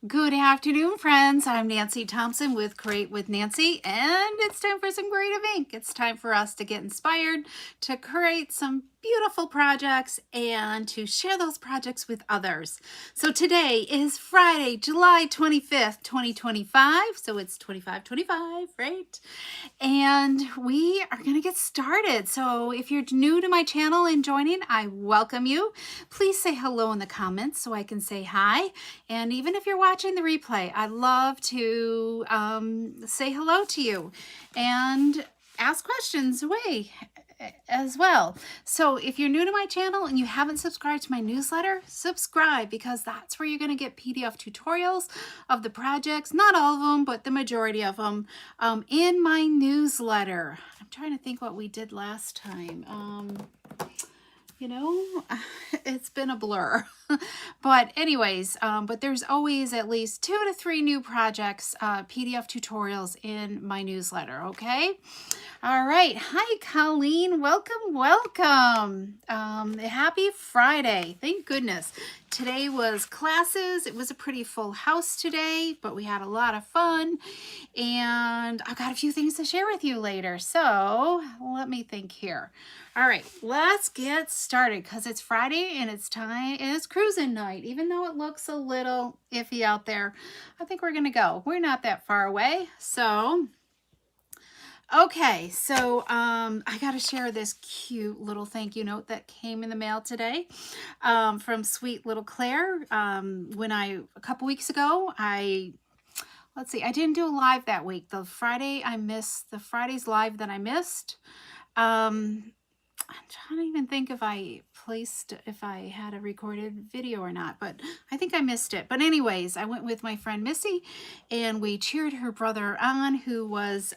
Good afternoon, friends. I'm Nancy Thompson with Create with Nancy, and it's time for some creative ink. It's time for us to get inspired to create some beautiful projects and to share those projects with others. So today is Friday, July 25th, 2025. So it's 2525, right? And we are going to get started. So if you're new to my channel and joining, I welcome you. Please say hello in the comments so I can say hi. And even if you're watching the replay, I'd love to say hello to you and ask questions away as well. So if you're new to my channel and you haven't subscribed to my newsletter, subscribe, because that's where you're going to get PDF tutorials of the projects, not all of them, but the majority of them, in my newsletter. I'm trying to think what we did last time. It's been a blur. But anyways, but there's always at least 2 to 3 new projects, PDF tutorials in my newsletter, okay? All right. Hi, Colleen. Welcome. Happy Friday. Thank goodness. Today was classes. It was a pretty full house today, but we had a lot of fun. And I've got a few things to share with you later. So let me think here. All right, let's get started because it's Friday and it's cruising night. Even though it looks a little iffy out there, I think we're going to go. We're not that far away. So okay, so I got to share this cute little thank you note that came in the mail today from sweet little Claire. A couple weeks ago, let's see, I didn't do a live that week. The Friday's live that I missed. I'm trying to even think if I had a recorded video or not, but I think I missed it. But anyways, I went with my friend Missy and we cheered her brother on, who was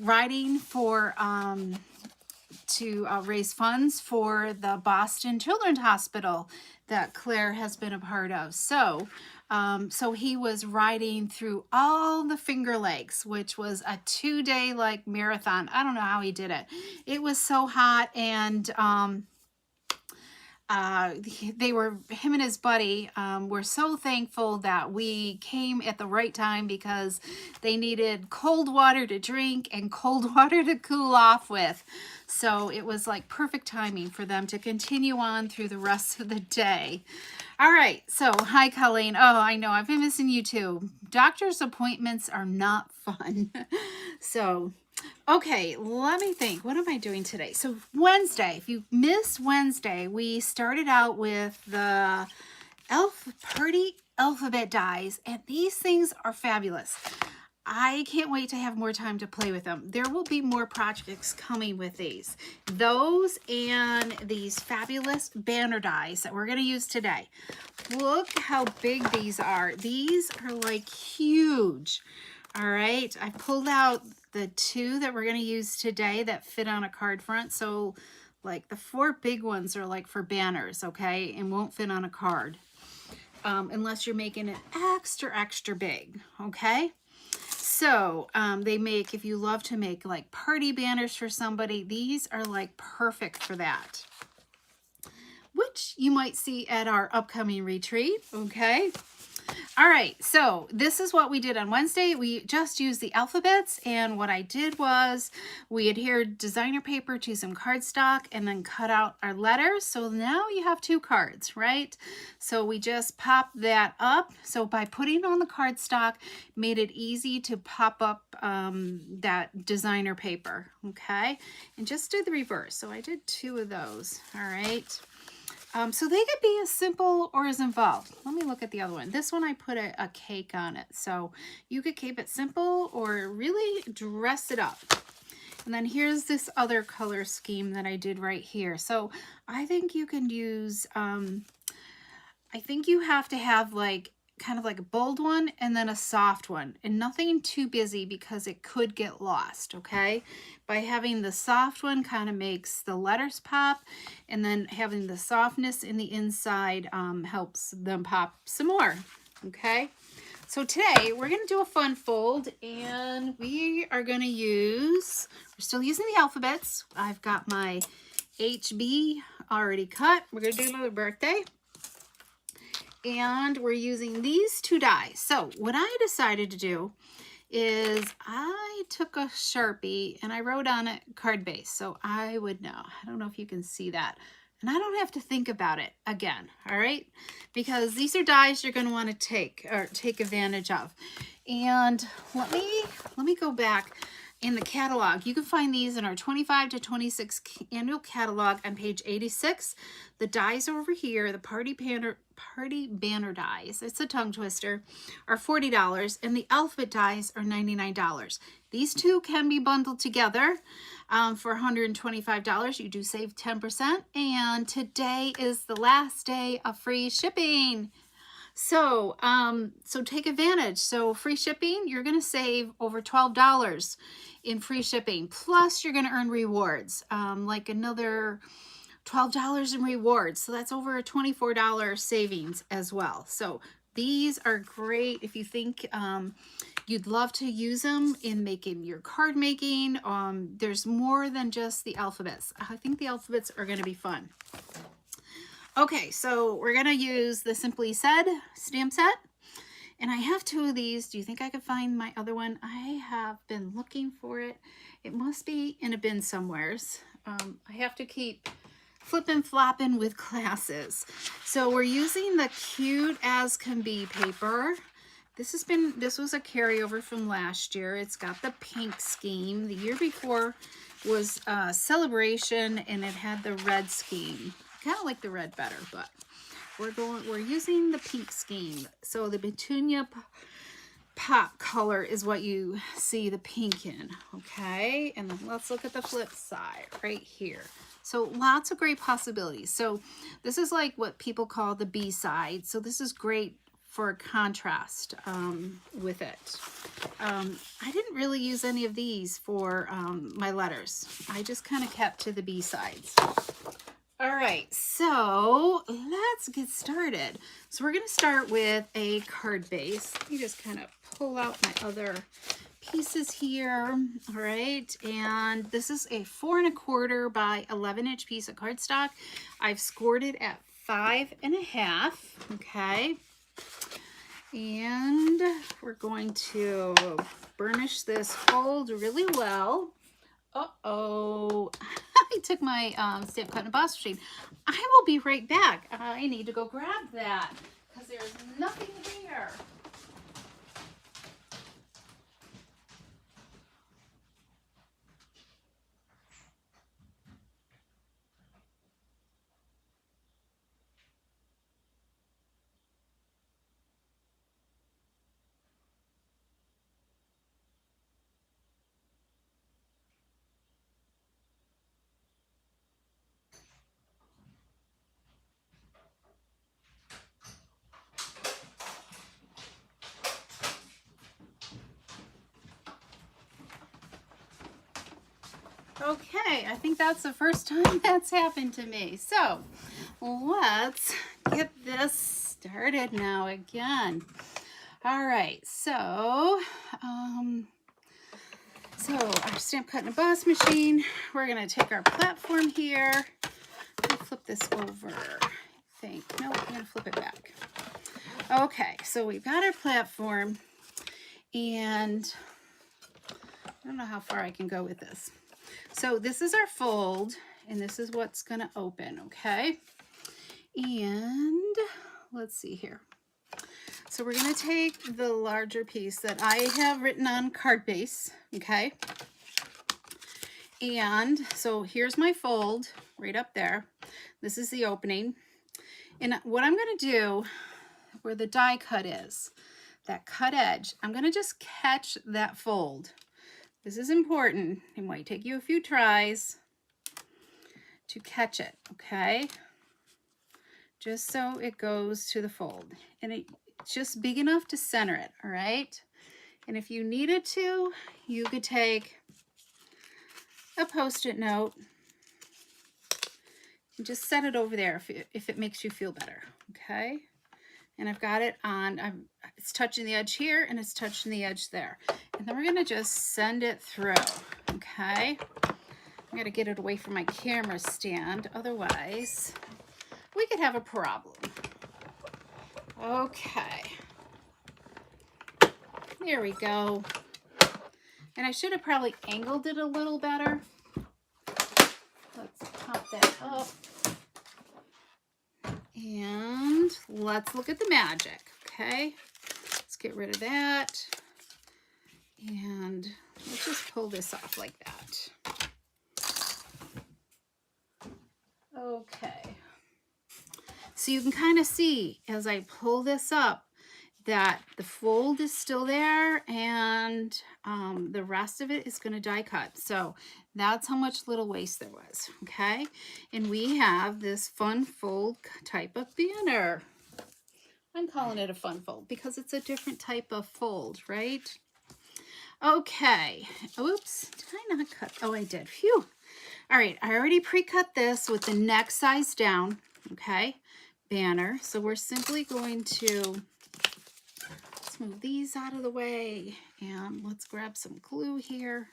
riding to raise funds for the Boston Children's Hospital that Claire has been a part of. So he was riding through all the Finger Lakes, which was a 2-day marathon. I don't know how he did it. It was so hot, and him and his buddy were so thankful that we came at the right time, because they needed cold water to drink and cold water to cool off with. So it was like perfect timing for them to continue on through the rest of the day. All right, so hi, Colleen. Oh, I know, I've been missing you too. Doctor's appointments are not fun. So okay, let me think. What am I doing today? So Wednesday, if you missed Wednesday, we started out with the Party alphabet dies, and these things are fabulous. I can't wait to have more time to play with them. There will be more projects coming with these. Those and these fabulous banner dies that we're going to use today. Look how big these are. These are like huge. All right, I pulled out the 2 that we're going to use today that fit on a card front. So like the 4 big ones are like for banners, okay, and won't fit on a card unless you're making it extra big, okay? So they make, if you love to make like party banners for somebody, these are like perfect for that, which you might see at our upcoming retreat, okay? All right, so this is what we did on Wednesday. We just used the alphabets, and what I did was we adhered designer paper to some cardstock and then cut out our letters. So now you have 2 cards, right? So we just popped that up. So by putting on the cardstock, made it easy to pop up that designer paper, okay? And just do the reverse. So I did 2 of those, all right? So they could be as simple or as involved. Let me look at the other one. This one I put a cake on it. So you could keep it simple or really dress it up. And then here's this other color scheme that I did right here. So I think you can use, I think you have to have like kind of like a bold one and then a soft one, and nothing too busy because it could get lost, okay? By having the soft one kind of makes the letters pop, and then having the softness in the inside helps them pop some more, okay? So today we're going to do a fun fold, and we are going to use, we're still using the alphabets. I've got my HB already cut. We're going to do another birthday. And we're using these two dies. So what I decided to do is I took a Sharpie and I wrote on it card base, so I would know. I don't know if you can see that. And I don't have to think about it again, all right? Because these are dies you're going to want to take advantage of. And let me go back in the catalog. You can find these in our 25 to 26 annual catalog on page 86. The dies over here, the party banner dies, it's a tongue twister, are $40, and the alphabet dies are $99. These two can be bundled together for $125. You do save 10%, and today is the last day of free shipping. So, so take advantage. So free shipping, you're going to save over $12 in free shipping. Plus you're going to earn rewards, like another $12 in rewards. So that's over a $24 savings as well. So these are great if you think you'd love to use them in making your card making. There's more than just the alphabets. I think the alphabets are going to be fun. Okay, so we're going to use the Simply Said stamp set. And I have two of these. Do you think I could find my other one? I have been looking for it. It must be in a bin somewheres. I have to keep flipping flopping with classes. So we're using the Cute As Can Be paper. This was a carryover from last year. It's got the pink scheme. The year before was Celebration, and it had the red scheme. Kind of like the red better, but we're using the pink scheme. So the Petunia pop color is what you see the pink in, okay? And then let's look at the flip side right here. So lots of great possibilities. So this is like what people call the B side. So this is great for contrast with it. I didn't really use any of these for my letters. I just kind of kept to the B sides. All right, so let's get started. So we're going to start with a card base. Let me just kind of pull out my other pieces here. All right, and this is a 4 1/4 by 11-inch piece of cardstock. I've scored it at 5 1/2. Okay, and we're going to burnish this fold really well. Uh-oh, I took my stamp cut and emboss machine. I will be right back. I need to go grab that because there's nothing here. Okay, I think that's the first time that's happened to me. So let's get this started now again. All right, so our stamp cut and emboss machine, we're gonna take our platform here. Let me flip this over, I think. No, I'm gonna flip it back. Okay, so we've got our platform, and I don't know how far I can go with this. So this is our fold, and this is what's going to open, okay? And let's see here. So we're going to take the larger piece that I have written on card base, okay? And so here's my fold right up there. This is the opening. And what I'm going to do, where the die cut is, that cut edge, I'm going to just catch that fold. This is important. It might take you a few tries to catch it, okay? Just so it goes to the fold. And it's just big enough to center it, all right? And if you needed to, you could take a Post-it note and just set it over there if it makes you feel better, okay? And I've got it on, it's touching the edge here and it's touching the edge there. And then we're gonna just send it through, okay? I'm gonna get it away from my camera stand, otherwise we could have a problem. Okay. There we go. And I should have probably angled it a little better. Let's pop that up. And let's look at the magic, okay? Let's get rid of that. And let's just pull this off like that. Okay. So you can kind of see as I pull this up that the fold is still there and the rest of it is going to die cut. So that's how much little waste there was, okay? And we have this fun fold type of banner. I'm calling it a fun fold because it's a different type of fold, right? Okay. Oops, did I not cut? Oh, I did. Phew. All right, I already pre-cut this with the neck size down, okay? Banner. So we're simply going to move these out of the way and let's grab some glue here.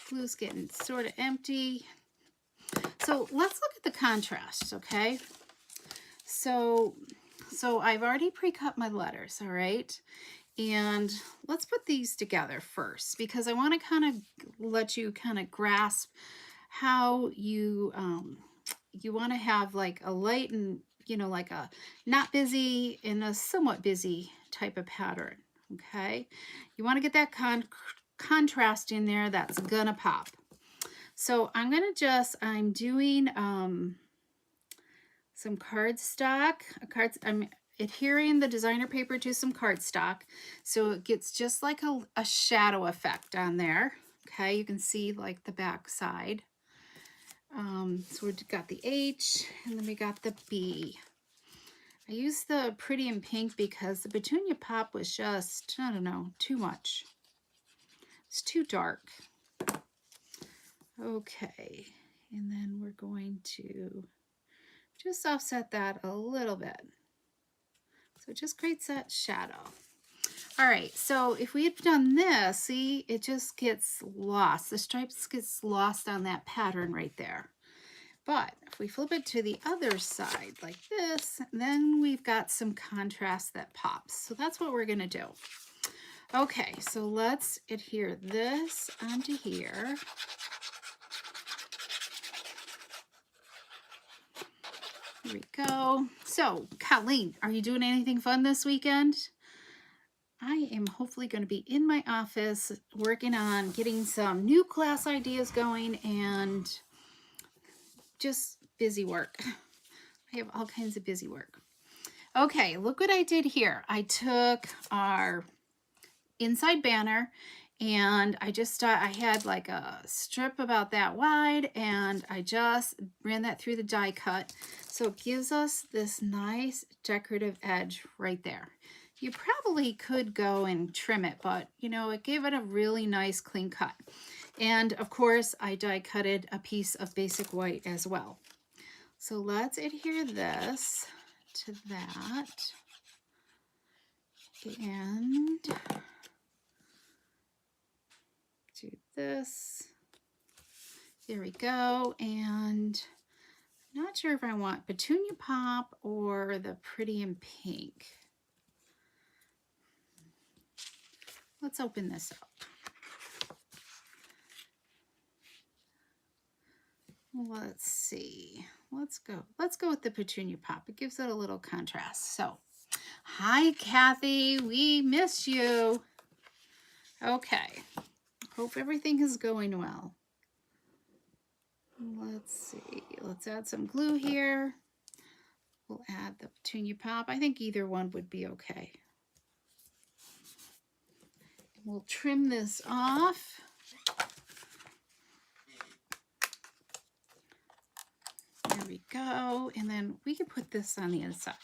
Glue's getting sort of empty. So let's look at the contrast, okay? So I've already pre-cut my letters, all right? And let's put these together first because I want to kind of let you kind of grasp how you want to have like a light and like a not busy and a somewhat busy type of pattern, okay? You want to get that contrast in there that's gonna pop. So I'm doing some cardstock. I'm adhering the designer paper to some cardstock so it gets just like a shadow effect on there, okay? You can see like the back side. So we've got the H and then we got the B. I used the pretty in pink because the Petunia Pop was just, I don't know, too much. It's too dark. Okay, and then we're going to just offset that a little bit. So it just creates that shadow. All right, so if we had done this, see, it just gets lost. The stripes gets lost on that pattern right there. But if we flip it to the other side like this, then we've got some contrast that pops. So that's what we're gonna do. Okay, so let's adhere this onto here. Here we go. So, Colleen, are you doing anything fun this weekend? I am hopefully going to be in my office working on getting some new class ideas going and just busy work. I have all kinds of busy work. Okay, look what I did here. I took our inside banner and I had like a strip about that wide and I just ran that through the die cut. So it gives us this nice decorative edge right there. You probably could go and trim it, but it gave it a really nice clean cut. And of course I die cutted a piece of basic white as well. So let's adhere this to that. And do this. There we go. And I'm not sure if I want Petunia Pop or the Pretty in Pink. Let's open this up. Let's see. Let's go with the Petunia Pop. It gives it a little contrast. So, hi Kathy, we miss you. Okay. Hope everything is going well. Let's see. Let's add some glue here. We'll add the Petunia Pop. I think either one would be okay. We'll trim this off. There we go. And then we can put this on the inside.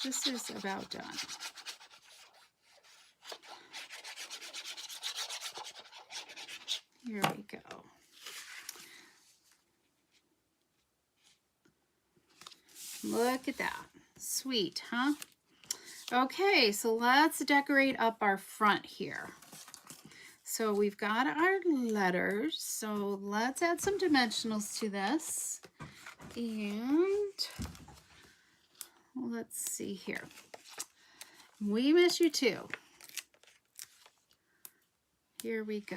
This is about done. Here we go. Look at that. Sweet, huh? Okay, so let's decorate up our front here. So we've got our letters. So let's add some dimensionals to this. And let's see here. We miss you too. Here we go.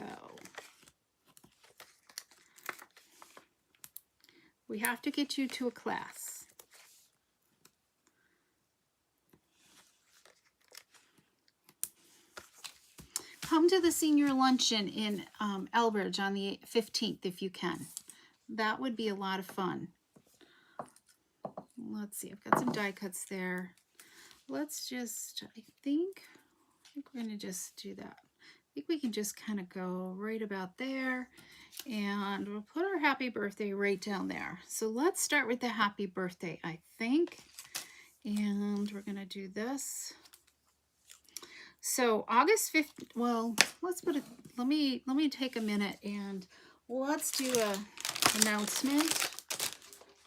We have to get you to a class. Come to the senior luncheon in Elbridge on the 15th if you can. That would be a lot of fun. Let's see, I've got some die cuts there. Let's just, I think we're going to just do that. I think we can just kind of go right about there, and we'll put our happy birthday right down there. So let's start with the happy birthday, I think. And we're going to do this. So August 5th, well, let's put it, let me take a minute and let's do a announcement.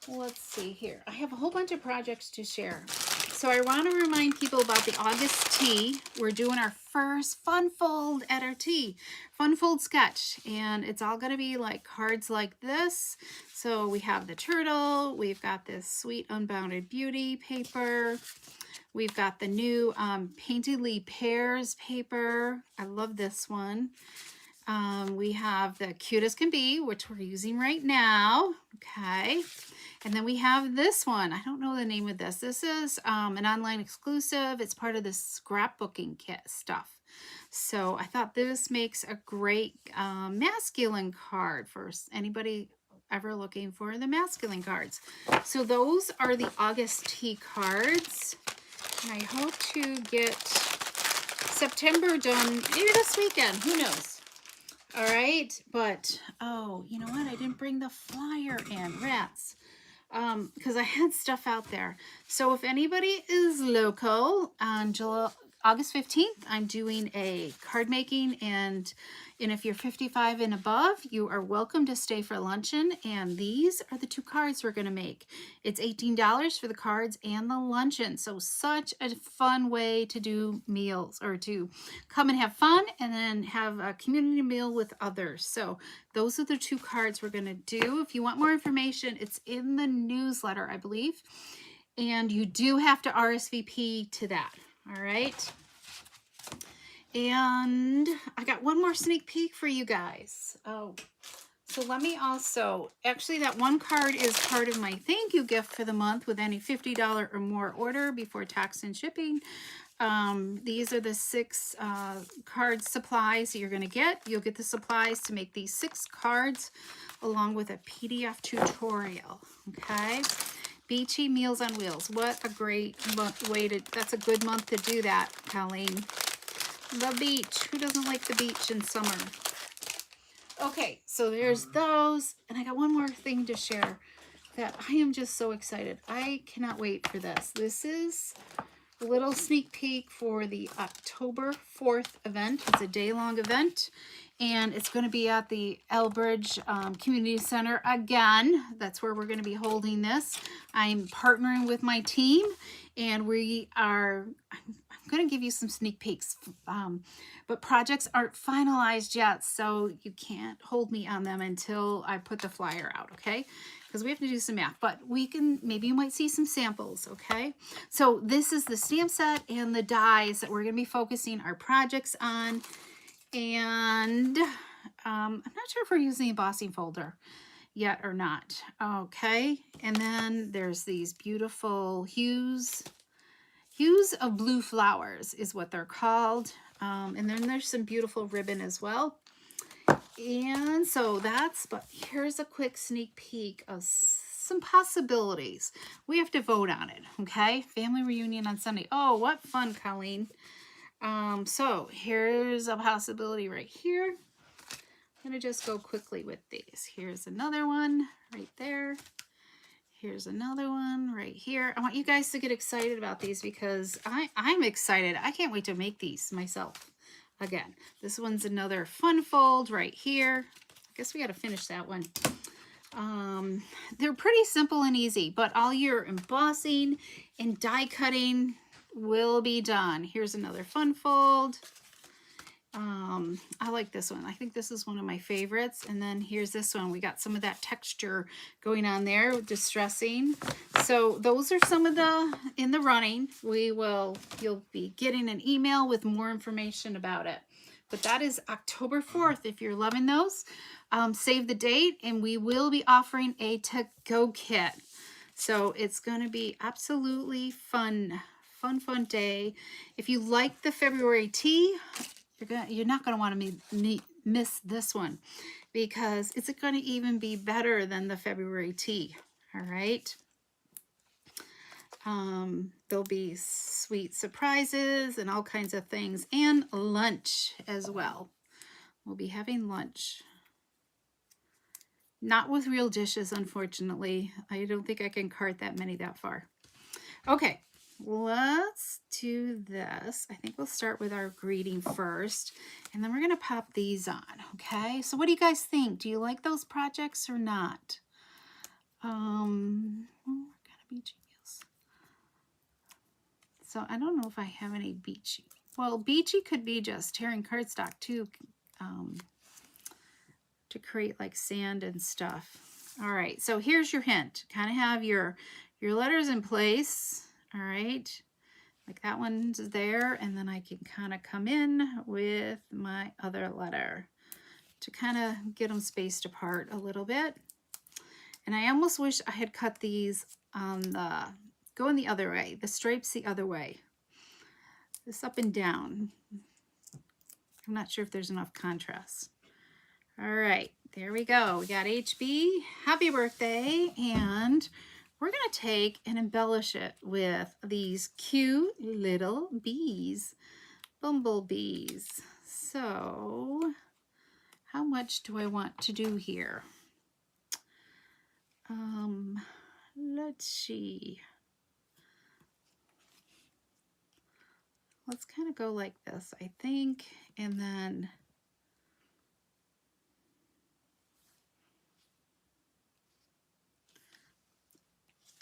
Let's see here. I have a whole bunch of projects to share. So I want to remind people about the August tea. We're doing our first fun fold at our tea, fun fold sketch, and it's all going to be like cards like this. So we have the turtle, we've got this sweet Unbounded Beauty paper, we've got the new Painterly Pears paper. I love this one. We have the Cute as Can Be, which we're using right now. Okay. And then we have this one. I don't know the name of this. This is an online exclusive. It's part of the scrapbooking kit stuff. So I thought this makes a great masculine card for anybody ever looking for the masculine cards. So those are the August tea cards. And I hope to get September done maybe this weekend. Who knows? All right. But, oh, you know what? I didn't bring the flyer in. Rats. Because I had stuff out there. So if anybody is local on August 15th, I'm doing a card making, and if you're 55 and above, you are welcome to stay for luncheon. And these are the two cards we're going to make. It's $18 for the cards and the luncheon. So such a fun way to do meals, or to come and have fun and then have a community meal with others. So those are the two cards we're going to do. If you want more information, it's in the newsletter, I believe. And you do have to RSVP to that. All right. And I got one more sneak peek for you guys. Oh, so let me also, actually that one card is part of my thank you gift for the month with any $50 or more order before tax and shipping. These are the 6 card supplies you're going to get. You'll get the supplies to make these 6 cards along with a PDF tutorial. Okay. Beachy Meals on Wheels. What a great way to, that's a good month to do that, Colleen. The beach. Who doesn't like the beach in summer? Okay, so there's those. And I got one more thing to share that I am just so excited. I cannot wait for this. This is a little sneak peek for the October 4th event. It's a day-long event, and it's going to be at the Elbridge Community Center again. That's where we're going to be holding this. I'm partnering with my team, and we are, I'm going to give you some sneak peeks, but projects aren't finalized yet, so you can't hold me on them until I put the flyer out, okay? Because we have to do some math, but we can, maybe you might see some samples, okay? So this is the stamp set and the dies that we're going to be focusing our projects on. And I'm not sure if we're using the embossing folder yet or not. Okay, and then there's these beautiful hues of blue flowers is what they're called. And then there's some beautiful ribbon as well. And so that's, but here's a quick sneak peek of some possibilities. We have to vote on it, okay? Family reunion on Sunday. Oh, what fun, Colleen. So here's a possibility right here. I'm going to just go quickly with these. Here's another one right there. Here's another one right here. I want you guys to get excited about these because I'm excited. I can't wait to make these myself. Again, this one's another fun fold right here. I guess we got to finish that one. They're pretty simple and easy, but all your embossing and die cutting will be done. Here's another fun fold. I like this one. I think this is one of my favorites. And then here's this one. We got some of that texture going on there, distressing. So those are some of the in the running. You'll be getting an email with more information about it. But that is October 4th. If you're loving those, save the date, and we will be offering a to-go kit. So it's going to be absolutely fun day. If you like the February tea, you're not going to want to miss this one, because it's going to even be better than the February tea. All right. There'll be sweet surprises and all kinds of things, and lunch as well. We'll be having lunch. Not with real dishes, unfortunately. I don't think I can cart that many that far. Okay. Let's do this. I think we'll start with our greeting first, and then we're going to pop these on, okay? So what do you guys think? Do you like those projects or not? What kind of beachy meals? So I don't know if I have any beachy. Well, beachy could be just tearing cardstock too, to create like sand and stuff. All right, so here's your hint. Kind of have your letters in place. All right, like that one's there, and then I can kind of come in with my other letter to kind of get them spaced apart a little bit. And I almost wish I had cut these on going the other way, the stripes the other way, this up and down. I'm not sure if there's enough contrast. All right, there we go. We got HB, happy birthday, and we're going to take and embellish it with these cute little bees, bumblebees. So how much do I want to do here? Let's see. Let's kind of go like this, I think, and then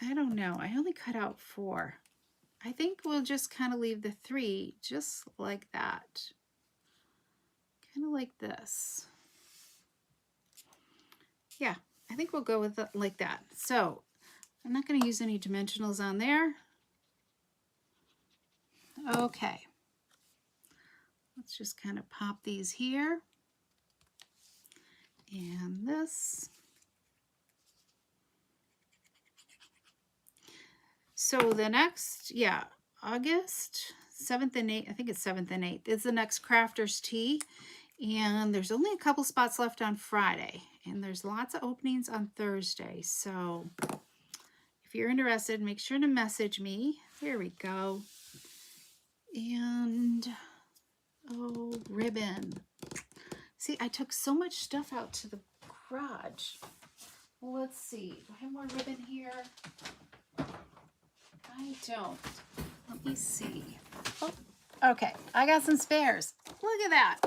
I don't know. I only cut out 4. I think we'll just kind of leave the 3 just like that. Kind of like this. Yeah, I think we'll go with it like that. So I'm not going to use any dimensionals on there. Okay. Let's just kind of pop these here. And this. So the next, yeah, August 7th and 8th, I think it's 7th and 8th, is the next Crafters Tea. And there's only a couple spots left on Friday. And there's lots of openings on Thursday. So if you're interested, make sure to message me. There we go. And, oh, ribbon. See, I took so much stuff out to the garage. Well, let's see. Do I have more ribbon here? I don't. Let me see. Oh, okay. I got some spares. Look at that.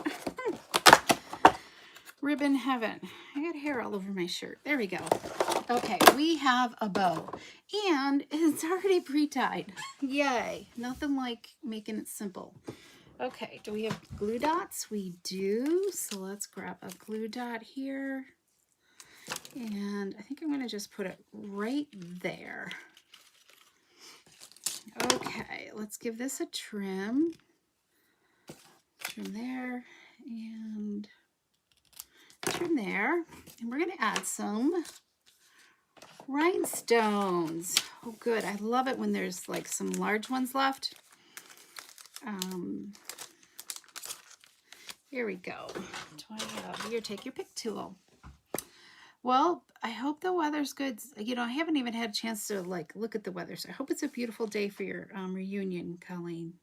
Ribbon heaven. I got hair all over my shirt. There we go. Okay, we have a bow. And it's already pre-tied. Yay. Nothing like making it simple. Okay, do we have glue dots? We do. So let's grab a glue dot here. And I think I'm going to just put it right there. Okay, let's give this a trim. Trim there and trim there. And we're going to add some rhinestones. Oh, good. I love it when there's like some large ones left. Here we go. Do I have here? Take your pick tool. Well, I hope the weather's good. You know, I haven't even had a chance to like look at the weather, so I hope it's a beautiful day for your reunion, Colleen.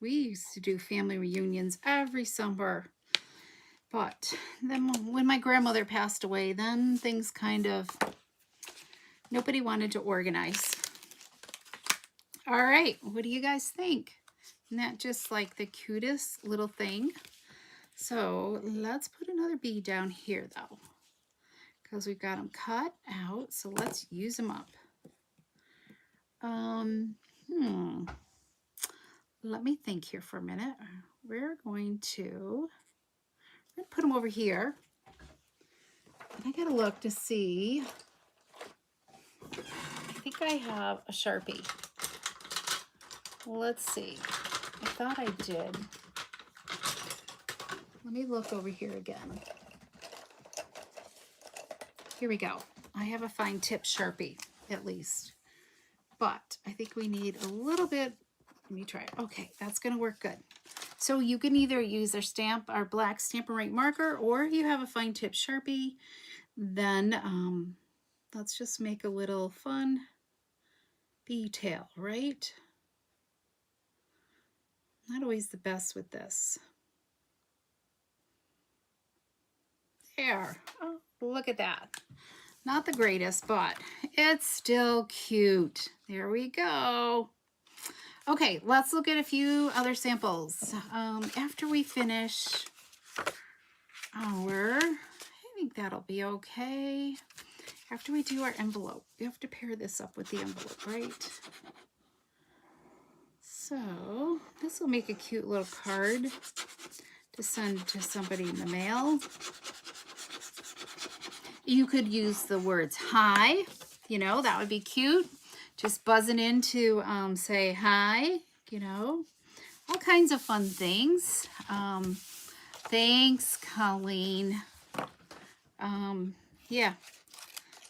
We used to do family reunions every summer, but then when my grandmother passed away, then things kind of, nobody wanted to organize. All right, what do you guys think? Isn't that just like the cutest little thing? So let's put another bee down here though, because we've got them cut out. So let's use them up. Let me think here for a minute. we're going to put them over here. And I gotta look to see. I think I have a Sharpie. Let's see. I thought I did. Let me look over here again. Here we go. I have a fine tip Sharpie, at least. But I think we need a little bit. Let me try it. Okay, that's gonna work good. So you can either use our black Stampin' Right marker, or if you have a fine tip Sharpie, then let's just make a little fun bee tail, right? Not always the best with this. There. Oh, look at that. Not the greatest, but it's still cute. There we go. Okay, let's look at a few other samples. After we finish I think that'll be okay. After we do our envelope, we have to pair this up with the envelope, right? So this will make a cute little card to send to somebody in the mail. You could use the words hi, you know, that would be cute. Just buzzing in to say hi, you know, all kinds of fun things. Thanks, Colleen. Yeah.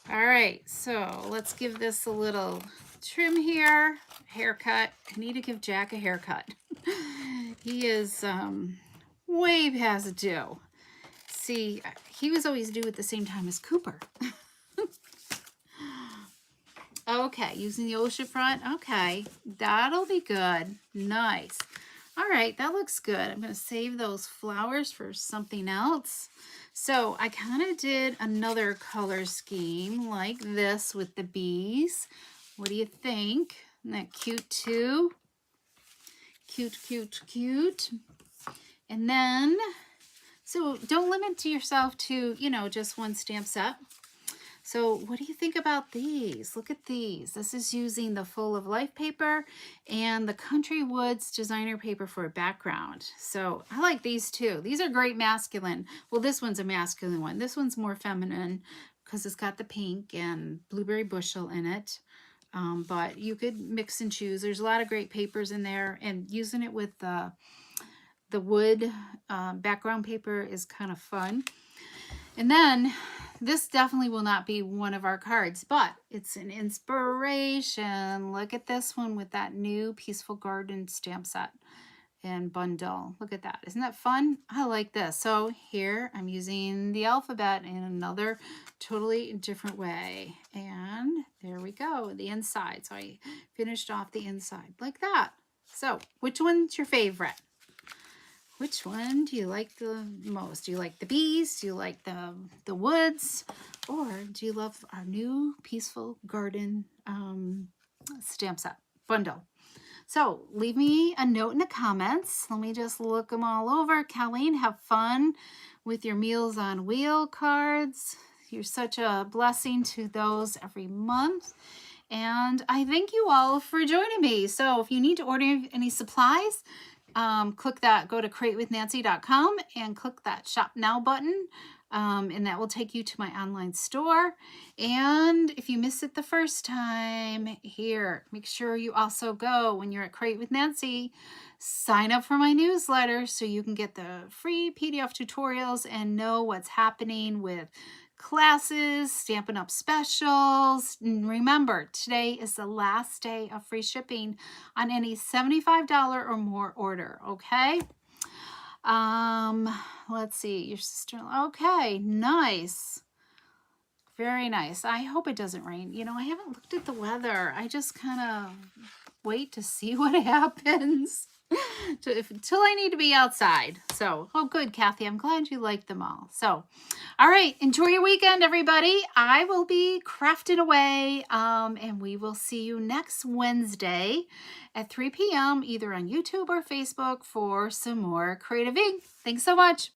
All right, so let's give this a little trim here, haircut. I need to give Jack a haircut. He is way past due. See, he was always due at the same time as Cooper. Okay, using the ocean front. Okay, that'll be good. Nice. All right, that looks good. I'm going to save those flowers for something else. So I kind of did another color scheme like this with the bees. What do you think? Isn't that cute too? Cute, cute, cute. And then, so don't limit to yourself to, you know, just one stamp set. So what do you think about these? Look at these. This is using the Full of Life paper and the Country Woods designer paper for a background. So I like these too. These are great masculine. Well, this one's a masculine one. This one's more feminine because it's got the pink and blueberry bushel in it. But you could mix and choose. There's a lot of great papers in there, and using it with the wood background paper is kind of fun. And then this definitely will not be one of our cards, but it's an inspiration. Look at this one with that new Peaceful Garden stamp set and bundle. Look at that. Isn't that fun? I like this. So here I'm using the alphabet in another totally different way. And there we go, the inside. So I finished off the inside like that. So which one's your favorite? Which one do you like the most? Do you like the bees? Do you like the woods? Or do you love our new Peaceful Garden stamp set bundle? So leave me a note in the comments. Let me just look them all over. Colleen, have fun with your Meals on Wheel cards. You're such a blessing to those every month. And I thank you all for joining me. So if you need to order any supplies, click that, go to createwithnancy.com and click that shop now button, and that will take you to my online store. And if you miss it the first time, here, make sure you also go when you're at Create with Nancy, sign up for my newsletter so you can get the free PDF tutorials and know what's happening with classes, Stampin' Up specials. And remember, today is the last day of free shipping on any $75 or more order, okay? Let's see, your sister, okay, nice. Very nice. I hope it doesn't rain. You know, I haven't looked at the weather. I just kind of wait to see what happens until I need to be outside. So, oh, good, Kathy. I'm glad you liked them all. So, all right. Enjoy your weekend, everybody. I will be crafting away, and we will see you next Wednesday at 3 p.m. either on YouTube or Facebook for some more creative ink. Thanks so much.